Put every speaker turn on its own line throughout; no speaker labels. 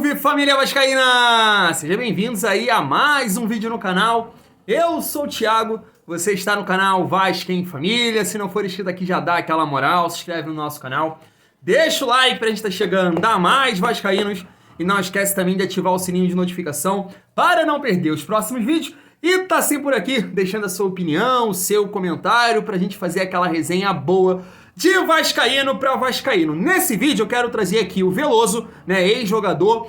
Salve família vascaína! Sejam bem-vindos aí a mais um vídeo no canal. Eu sou o Thiago, você está no canal Vasco em Família. Se não for inscrito aqui já dá aquela moral, se inscreve no nosso canal. Deixa o like pra gente estar chegando a mais vascaínos. E não esquece também de ativar o sininho de notificação para não perder os próximos vídeos. E tá sempre por aqui, deixando a sua opinião, o seu comentário, pra gente fazer aquela resenha boa de vascaíno para vascaíno. Nesse vídeo eu quero trazer aqui o Veloso, né, ex-jogador,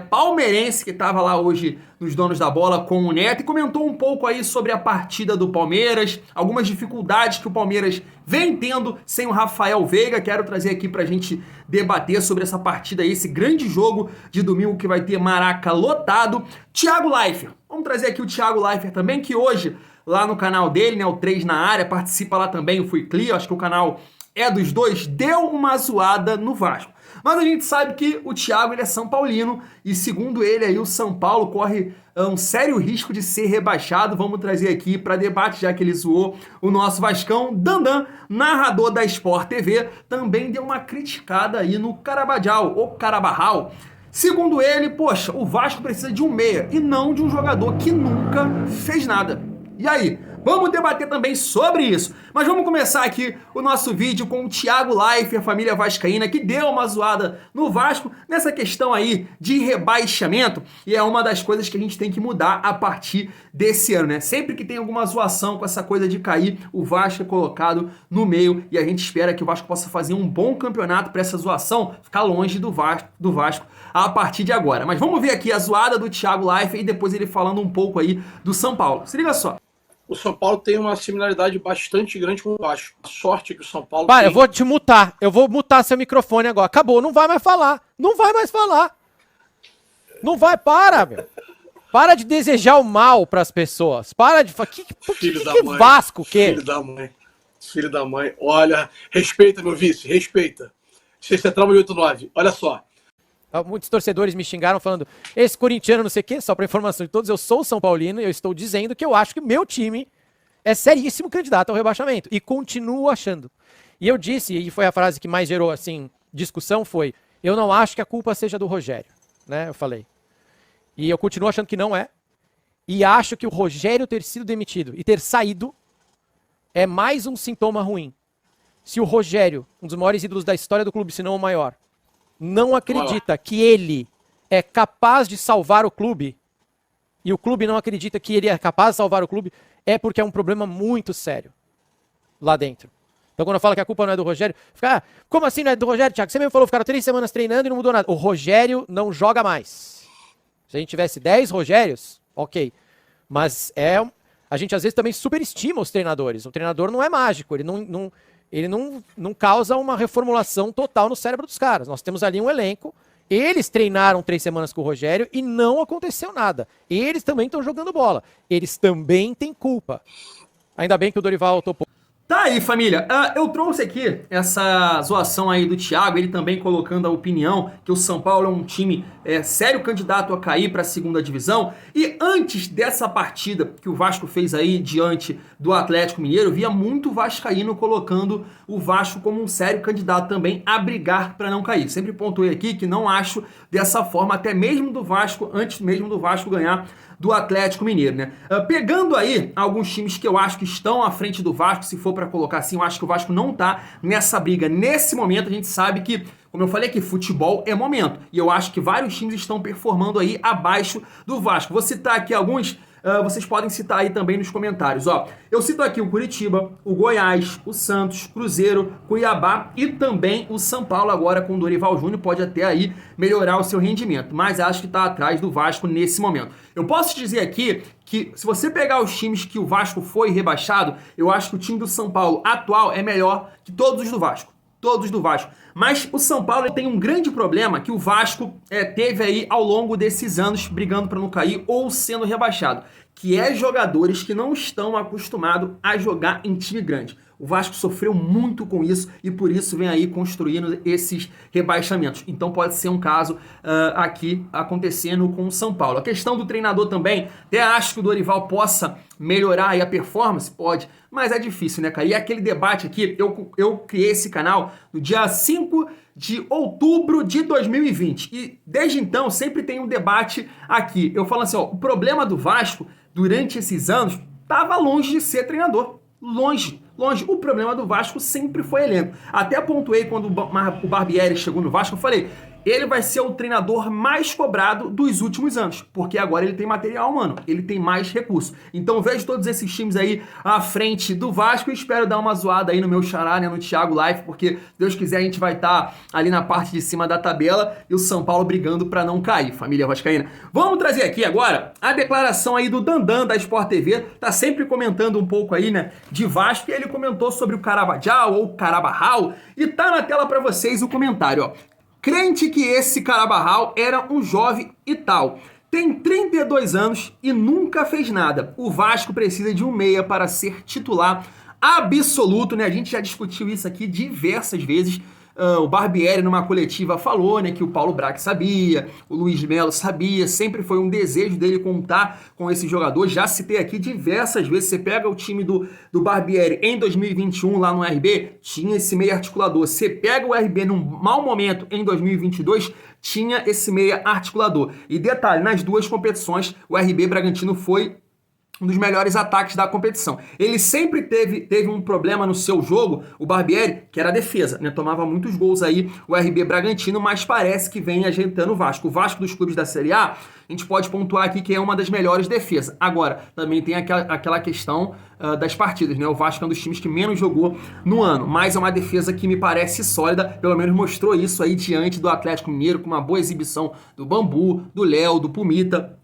palmeirense, que estava lá hoje nos Donos da Bola com o Neto e comentou um pouco aí sobre a partida do Palmeiras, algumas dificuldades que o Palmeiras vem tendo sem o Rafael Veiga. Quero trazer aqui pra gente debater sobre essa partida aí, esse grande jogo de domingo que vai ter Maraca lotado. Thiago Leifert, vamos trazer aqui o Thiago Leifert também, que hoje lá no canal dele, né, o 3 na área, participa lá também, o Fui Clear, acho que o canal é dos dois, deu uma zoada no Vasco. Mas a gente sabe que o Thiago, ele é São Paulino e segundo ele aí o São Paulo corre um sério risco de ser rebaixado. Vamos trazer aqui para debate, já que ele zoou o nosso Vascão. Dandan, narrador da Sport TV, também deu uma criticada aí no Carabajal, ou Carabarral. Segundo ele, poxa, o Vasco precisa de um meia e não de um jogador que nunca fez nada. E aí? Vamos debater também sobre isso. Mas vamos começar aqui o nosso vídeo com o Thiago Leifert, a família vascaína, que deu uma zoada no Vasco nessa questão aí de rebaixamento. E é uma das coisas que a gente tem que mudar a partir desse ano, né? Sempre que tem alguma zoação com essa coisa de cair, o Vasco é colocado no meio e a gente espera que o Vasco possa fazer um bom campeonato para essa zoação ficar longe do Vasco a partir de agora. Mas vamos ver aqui a zoada do Thiago Leifert e depois ele falando um pouco aí do São Paulo. Se liga só.
O São Paulo tem uma similaridade bastante grande com o Vasco. A sorte que o São Paulo
Para,
tem...
eu vou te mutar. Eu vou mutar seu microfone agora. Acabou, não vai mais falar. Não vai mais falar. Não vai, para, meu. Para de desejar o mal pras pessoas. Para de falar.
Filho da
que
mãe.
Vasco que?
Filho da mãe. Filho da mãe. Olha, respeita, meu vice, respeita. Você trauma de 8-9. Olha só.
Muitos torcedores me xingaram falando, esse corintiano não sei o quê, só para informação de todos, eu sou São Paulino e eu estou dizendo que eu acho que meu time é seríssimo candidato ao rebaixamento. E continuo achando. E eu disse, e foi a frase que mais gerou, assim, discussão, foi, eu não acho que a culpa seja do Rogério, né, eu falei. E eu continuo achando que não é. E acho que o Rogério ter sido demitido e ter saído é mais um sintoma ruim. Se o Rogério, um dos maiores ídolos da história do clube, se não o maior, não acredita que ele é capaz de salvar o clube, e o clube não acredita que ele é capaz de salvar o clube, é porque é um problema muito sério lá dentro. Então quando eu falo que a culpa não é do Rogério, fica, como assim não é do Rogério, Thiago? Você mesmo falou, ficaram 3 semanas treinando e não mudou nada. O Rogério não joga mais. Se a gente tivesse 10 Rogérios, ok. Mas a gente às vezes também superestima os treinadores. O treinador não é mágico, ele não causa uma reformulação total no cérebro dos caras. Nós temos ali um elenco, eles treinaram 3 semanas com o Rogério e não aconteceu nada. Eles também estão jogando bola. Eles também têm culpa. Ainda bem que o Dorival topou.
Tá aí, família. Eu trouxe aqui essa zoação aí do Thiago, ele também colocando a opinião que o São Paulo é um time sério candidato a cair para a segunda divisão. E antes dessa partida que o Vasco fez aí diante do Atlético Mineiro, eu via muito vascaíno colocando o Vasco como um sério candidato também a brigar para não cair. Sempre pontuei aqui que não acho dessa forma, até mesmo do Vasco, antes mesmo do Vasco ganhar do Atlético Mineiro, né? Pegando aí alguns times que eu acho que estão à frente do Vasco, se for para colocar assim, eu acho que o Vasco não tá nessa briga. Nesse momento, a gente sabe que, como eu falei aqui, futebol é momento. E eu acho que vários times estão performando aí abaixo do Vasco. Vou citar aqui alguns, vocês podem citar aí também nos comentários. Ó, eu cito aqui o Curitiba, o Goiás, o Santos, Cruzeiro, Cuiabá e também o São Paulo agora com o Dorival Júnior. Pode até aí melhorar o seu rendimento, mas acho que está atrás do Vasco nesse momento. Eu posso te dizer aqui que se você pegar os times que o Vasco foi rebaixado, eu acho que o time do São Paulo atual é melhor que todos os do Vasco. Todos do Vasco. Mas o São Paulo tem um grande problema que o Vasco teve aí ao longo desses anos brigando para não cair ou sendo rebaixado, que é jogadores que não estão acostumados a jogar em time grande. O Vasco sofreu muito com isso e por isso vem aí construindo esses rebaixamentos. Então pode ser um caso aqui acontecendo com o São Paulo. A questão do treinador também, até acho que o Dorival possa melhorar aí a performance, pode, mas é difícil, né, cara? E aquele debate aqui, eu criei esse canal no dia 5 5 de outubro de 2020. E desde então sempre tem um debate aqui. Eu falo assim, ó, o problema do Vasco durante esses anos estava longe de ser treinador. Longe. O problema do Vasco sempre foi elenco. Até pontuei quando o Barbieri chegou no Vasco, eu falei, ele vai ser o treinador mais cobrado dos últimos anos, porque agora ele tem material humano, ele tem mais recurso. Então eu vejo todos esses times aí à frente do Vasco e espero dar uma zoada aí no meu xará, né, no Thiago Life, porque se Deus quiser a gente vai estar ali na parte de cima da tabela e o São Paulo brigando para não cair, família vascaína. Vamos trazer aqui agora a declaração aí do Dandan da Sport TV, tá sempre comentando um pouco aí, né, de Vasco, e ele comentou sobre o Carabajal ou Carabarral e tá na tela para vocês o comentário, ó. Crente que esse Carabarral era um jovem e tal. Tem 32 anos e nunca fez nada. O Vasco precisa de um meia para ser titular absoluto, né? A gente já discutiu isso aqui diversas vezes. O Barbieri, numa coletiva, falou, né, que o Paulo Brax sabia, o Luiz Melo sabia, sempre foi um desejo dele contar com esse jogador. Já citei aqui diversas vezes. Você pega o time do Barbieri em 2021 lá no RB, tinha esse meia articulador. Você pega o RB num mau momento em 2022, tinha esse meia articulador. E detalhe, nas duas competições, o RB Bragantino foi um dos melhores ataques da competição. Ele sempre teve um problema no seu jogo, o Barbieri, que era a defesa, né? Tomava muitos gols aí o RB Bragantino, mas parece que vem ajeitando o Vasco. O Vasco dos clubes da Série A, a gente pode pontuar aqui que é uma das melhores defesas. Agora, também tem aquela questão das partidas, né? O Vasco é um dos times que menos jogou no ano, mas é uma defesa que me parece sólida, pelo menos mostrou isso aí diante do Atlético Mineiro, com uma boa exibição do Bambu, do Léo, do Pumita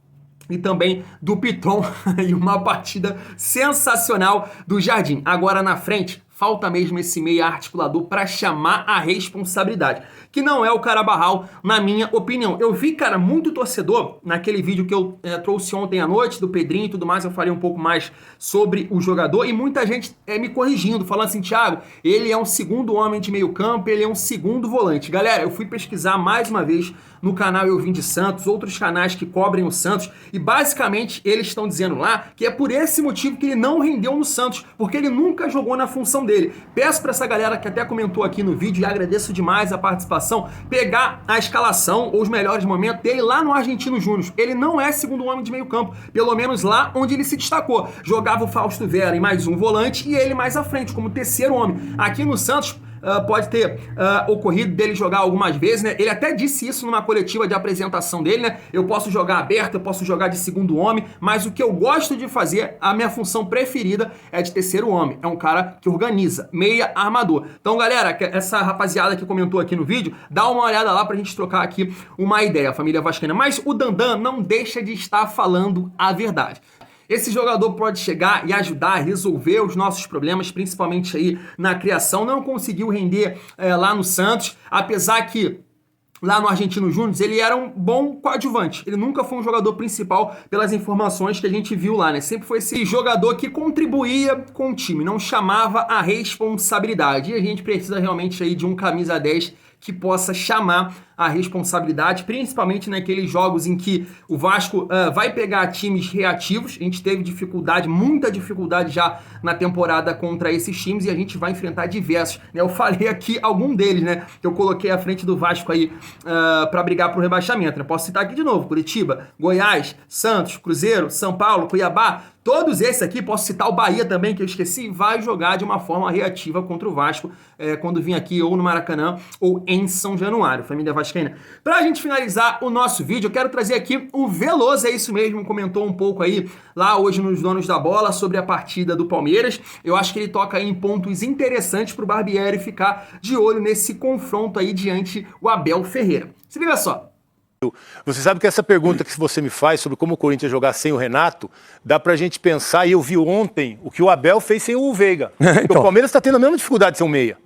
e também do Piton, e uma partida sensacional do Jardim. Agora na frente, falta mesmo esse meia articulador para chamar a responsabilidade, que não é o Carabarral, na minha opinião. Eu vi, cara, muito torcedor, naquele vídeo que eu trouxe ontem à noite, do Pedrinho e tudo mais, eu falei um pouco mais sobre o jogador, e muita gente me corrigindo, falando assim, Thiago, ele é um segundo homem de meio campo, ele é um segundo volante. Galera, eu fui pesquisar mais uma vez no canal Eu Vim de Santos, outros canais que cobrem o Santos, e basicamente eles estão dizendo lá que é por esse motivo que ele não rendeu no Santos, porque ele nunca jogou na função dele. Peço para essa galera que até comentou aqui no vídeo, e agradeço demais a participação, pegar a escalação ou os melhores momentos dele lá no Argentino Júnior. Ele não é segundo homem de meio campo, pelo menos lá onde ele se destacou. Jogava o Fausto Vera em mais um volante e ele mais à frente, como terceiro homem. Aqui no Santos, pode ter ocorrido dele jogar algumas vezes, né? Ele até disse isso numa coletiva de apresentação dele, né? Eu posso jogar aberto, eu posso jogar de segundo homem, mas o que eu gosto de fazer, a minha função preferida é de terceiro homem. É um cara que organiza, meia armador. Então, galera, essa rapaziada que comentou aqui no vídeo, dá uma olhada lá pra gente trocar aqui uma ideia, família vascaína. Mas o Dandan não deixa de estar falando a verdade. Esse jogador pode chegar e ajudar a resolver os nossos problemas, principalmente aí na criação. Não conseguiu render lá no Santos, apesar que lá no Argentino Júnior ele era um bom coadjuvante. Ele nunca foi um jogador principal pelas informações que a gente viu lá, né? Sempre foi esse jogador que contribuía com o time, não chamava a responsabilidade. E a gente precisa realmente aí de um camisa 10 que possa chamar a responsabilidade, principalmente naqueles jogos em que o Vasco vai pegar times reativos. A gente teve dificuldade, muita dificuldade já na temporada contra esses times e a gente vai enfrentar diversos, né? Eu falei aqui algum deles, né, que eu coloquei à frente do Vasco aí para brigar pro rebaixamento, né? Posso citar aqui de novo: Curitiba, Goiás, Santos, Cruzeiro, São Paulo, Cuiabá. Todos esses aqui, posso citar o Bahia também, que eu esqueci, vai jogar de uma forma reativa contra o Vasco quando vir aqui ou no Maracanã ou em São Januário, família vascaína. Pra gente finalizar o nosso vídeo, eu quero trazer aqui o Veloso, é isso mesmo, comentou um pouco aí lá hoje nos Donos da Bola sobre a partida do Palmeiras. Eu acho que ele toca aí em pontos interessantes pro Barbieri ficar de olho nesse confronto aí diante o Abel Ferreira. Se liga só.
Você sabe que essa pergunta que você me faz sobre como o Corinthians jogar sem o Renato, dá pra gente pensar, e eu vi ontem o que o Abel fez sem o Veiga. Então. O Palmeiras tá tendo a mesma dificuldade de ser um meia.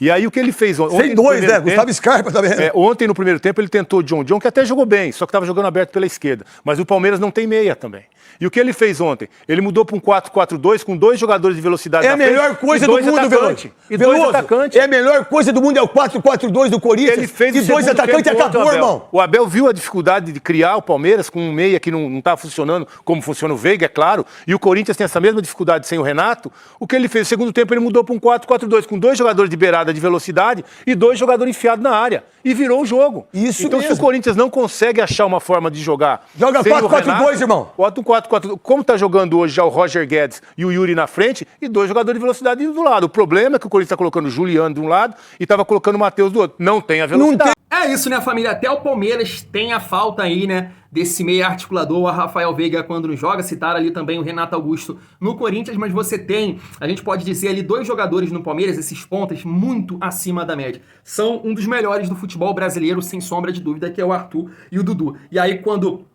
E aí o que ele fez ontem...
Sem dois, né? Gustavo Scarpa também.
Ontem no primeiro tempo ele tentou John, que até jogou bem, só que estava jogando aberto pela esquerda. Mas o Palmeiras não tem meia também. E o que ele fez ontem? Ele mudou para um 4-4-2 com dois jogadores de velocidade.
É a melhor coisa do mundo, Veloso.
E dois atacantes.
É a melhor coisa do mundo, é o 4-4-2 do Corinthians.
Ele fez
e dois atacantes e acabou, irmão.
O Abel viu a dificuldade de criar o Palmeiras com um meia que não estava funcionando como funciona o Veiga, é claro. E o Corinthians tem essa mesma dificuldade sem o Renato. O que ele fez? No segundo tempo ele mudou para um 4-4-2 com dois jogadores de beirada jogada de velocidade e 2 jogadores enfiados na área. E virou o jogo.
Isso
então,
mesmo.
se o Corinthians não consegue achar uma forma de jogar...
Joga
sem o
4-4-2,
Renato,
irmão.
Bota um 4-4. Como tá jogando hoje já o Roger Guedes e o Yuri na frente e 2 jogadores de velocidade do lado. O problema é que o Corinthians tá colocando o Juliano de um lado e tava colocando o Matheus do outro. Não tem a velocidade.
É isso, né, família? Até o Palmeiras tem a falta aí, né, desse meio articulador, o Rafael Veiga, quando não joga. Citaram ali também o Renato Augusto no Corinthians, mas você tem, a gente pode dizer ali, 2 jogadores no Palmeiras, esses pontas, muito acima da média. São um dos melhores do futebol brasileiro, sem sombra de dúvida, que é o Arthur e o Dudu. E aí, quando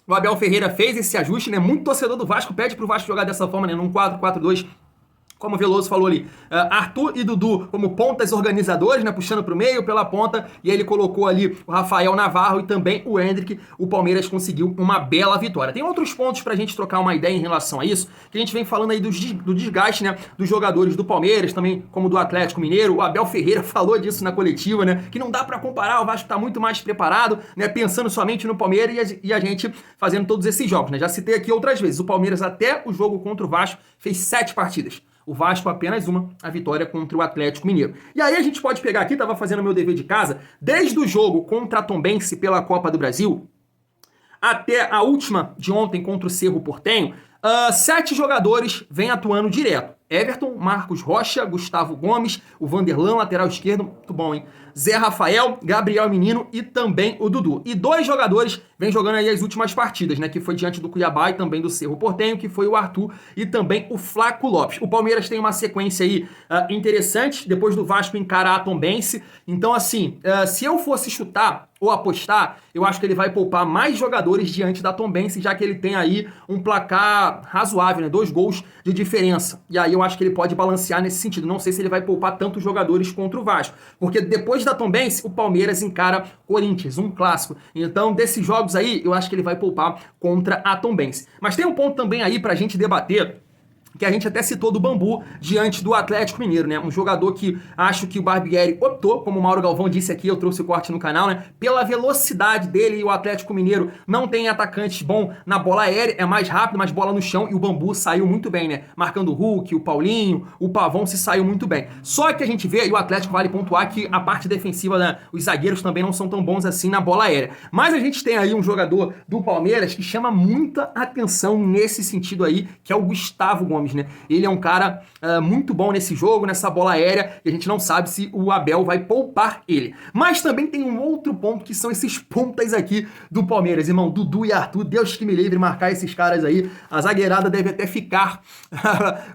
o Abel Ferreira fez esse ajuste, né, muito torcedor do Vasco pede pro Vasco jogar dessa forma, né, num 4-4-2, como o Veloso falou ali, Arthur e Dudu como pontas organizadores, né, puxando pro meio, pela ponta, e aí ele colocou ali o Rafael Navarro e também o Hendrick. O Palmeiras conseguiu uma bela vitória. Tem outros pontos pra gente trocar uma ideia em relação a isso, que a gente vem falando aí do desgaste, né, dos jogadores do Palmeiras, também como do Atlético Mineiro. O Abel Ferreira falou disso na coletiva, né, que não dá pra comparar, o Vasco tá muito mais preparado, né, pensando somente no Palmeiras e a gente fazendo todos esses jogos, né. Já citei aqui outras vezes, o Palmeiras até o jogo contra o Vasco fez 7 partidas. O Vasco apenas uma, a vitória contra o Atlético Mineiro. E aí a gente pode pegar aqui, tava fazendo meu dever de casa, desde o jogo contra a Tombense pela Copa do Brasil, até a última de ontem contra o Cerro Porteño, 7 jogadores vêm atuando direto. Everton, Marcos Rocha, Gustavo Gomes, o Vanderlan, lateral esquerdo, muito bom, hein? Zé Rafael, Gabriel Menino e também o Dudu. E 2 jogadores vêm jogando aí as últimas partidas, né? Que foi diante do Cuiabá e também do Cerro Porteño, que foi o Arthur e também o Flaco Lopes. O Palmeiras tem uma sequência aí interessante, depois do Vasco encarar a Tombense. Então, assim, se eu fosse chutar ou apostar, eu acho que ele vai poupar mais jogadores diante da Tombense, já que ele tem aí um placar razoável, né? 2 gols de diferença. E aí eu acho que ele pode balancear nesse sentido. Não sei se ele vai poupar tantos jogadores contra o Vasco, porque depois da Tombense, o Palmeiras encara Corinthians, um clássico. Então, desses jogos aí, eu acho que ele vai poupar contra a Tombense. Mas tem um ponto também aí pra gente debater, que a gente até citou do Bambu diante do Atlético Mineiro, né? Um jogador que acho que o Barbieri optou, como o Mauro Galvão disse aqui, eu trouxe o corte no canal, né? Pela velocidade dele, e o Atlético Mineiro não tem atacantes bom na bola aérea, é mais rápido, mais bola no chão, e o Bambu saiu muito bem, né? Marcando o Hulk, o Paulinho, o Pavão se saiu muito bem. Só que a gente vê, e o Atlético vale pontuar que a parte defensiva, né? Os zagueiros também não são tão bons assim na bola aérea. Mas a gente tem aí um jogador do Palmeiras que chama muita atenção nesse sentido aí, que é o Gustavo Gomes, né? Ele é um cara muito bom nesse jogo, nessa bola aérea, e a gente não sabe se o Abel vai poupar ele. Mas também tem um outro ponto, que são esses pontas aqui do Palmeiras, irmão. Dudu e Arthur, Deus que me livre marcar esses caras aí. A zagueirada deve até ficar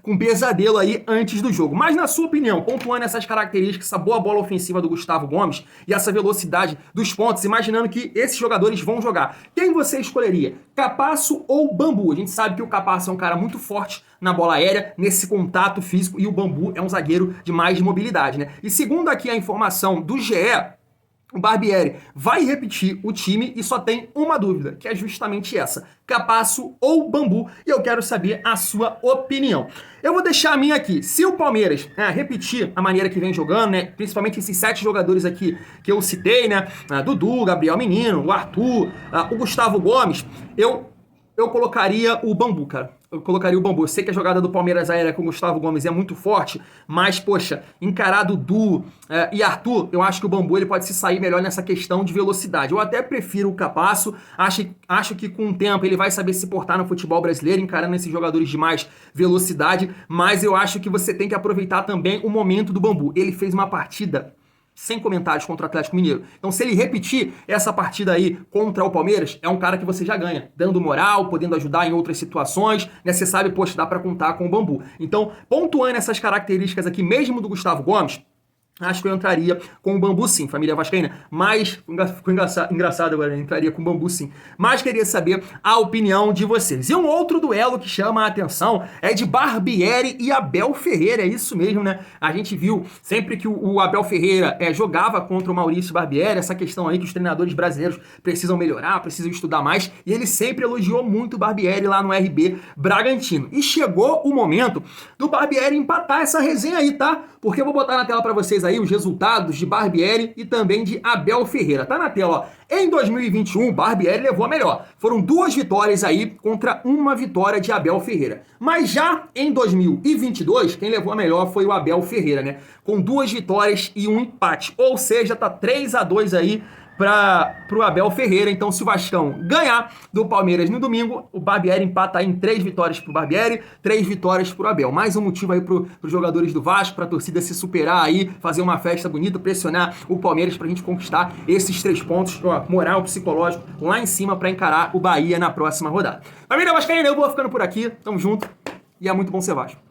com pesadelo aí antes do jogo. Mas na sua opinião, pontuando essas características, essa boa bola ofensiva do Gustavo Gomes e essa velocidade dos pontos, imaginando que esses jogadores vão jogar, quem você escolheria? Capasso ou Bambu? A gente sabe que o Capasso é um cara muito forte na bola aérea, nesse contato físico, e o Bambu é um zagueiro de mais mobilidade, né? E segundo aqui a informação do GE, o Barbieri vai repetir o time e só tem uma dúvida, que é justamente essa: Capasso ou Bambu? E eu quero saber a sua opinião. Eu vou deixar a minha aqui. Se o Palmeiras repetir a maneira que vem jogando, né, principalmente esses 7 jogadores aqui que eu citei, né, Dudu, Gabriel Menino, o Arthur, o Gustavo Gomes, eu colocaria o Bambu, cara. Eu colocaria o Bambu. Eu sei que a jogada do Palmeiras aérea com o Gustavo Gomes é muito forte, mas, poxa, encarar Dudu e Arthur, eu acho que o Bambu ele pode se sair melhor nessa questão de velocidade. Eu até prefiro o Capasso, acho que com o tempo ele vai saber se portar no futebol brasileiro, encarando esses jogadores de mais velocidade, mas eu acho que você tem que aproveitar também o momento do Bambu. Ele fez uma partida sem comentários contra o Atlético Mineiro. Então, se ele repetir essa partida aí contra o Palmeiras, é um cara que você já ganha, dando moral, podendo ajudar em outras situações, né? Você sabe, poxa, dá pra contar com o Bambu. Então, pontuando essas características aqui, mesmo do Gustavo Gomes, acho que eu entraria com o Bambu sim, família vascaína. Mas, ficou engraçado agora, eu entraria com o Bambu sim. Mas queria saber a opinião de vocês. E um outro duelo que chama a atenção é de Barbieri e Abel Ferreira. É isso mesmo, né? A gente viu sempre que o Abel Ferreira jogava contra o Maurício Barbieri, essa questão aí que os treinadores brasileiros precisam melhorar, precisam estudar mais. E ele sempre elogiou muito o Barbieri lá no RB Bragantino. E chegou o momento do Barbieri empatar essa resenha aí, tá? Porque eu vou botar na tela pra vocês aí os resultados de Barbieri e também de Abel Ferreira. Tá na tela, ó. Em 2021, Barbieri levou a melhor. Foram 2 vitórias aí contra 1 vitória de Abel Ferreira. Mas já em 2022, quem levou a melhor foi o Abel Ferreira, né? Com 2 vitórias e 1 empate. Ou seja, tá 3-2 aí pro Abel Ferreira. Então, se o Vascão ganhar do Palmeiras no domingo, o Barbieri empata aí em 3 vitórias pro Barbieri, 3 vitórias pro Abel. Mais um motivo aí pros jogadores do Vasco, pra torcida se superar aí, fazer uma festa bonita, pressionar o Palmeiras pra gente conquistar esses 3 pontos, ó, moral, psicológico, lá em cima pra encarar o Bahia na próxima rodada. Família vascaína, eu vou ficando por aqui. Tamo junto e é muito bom ser Vasco.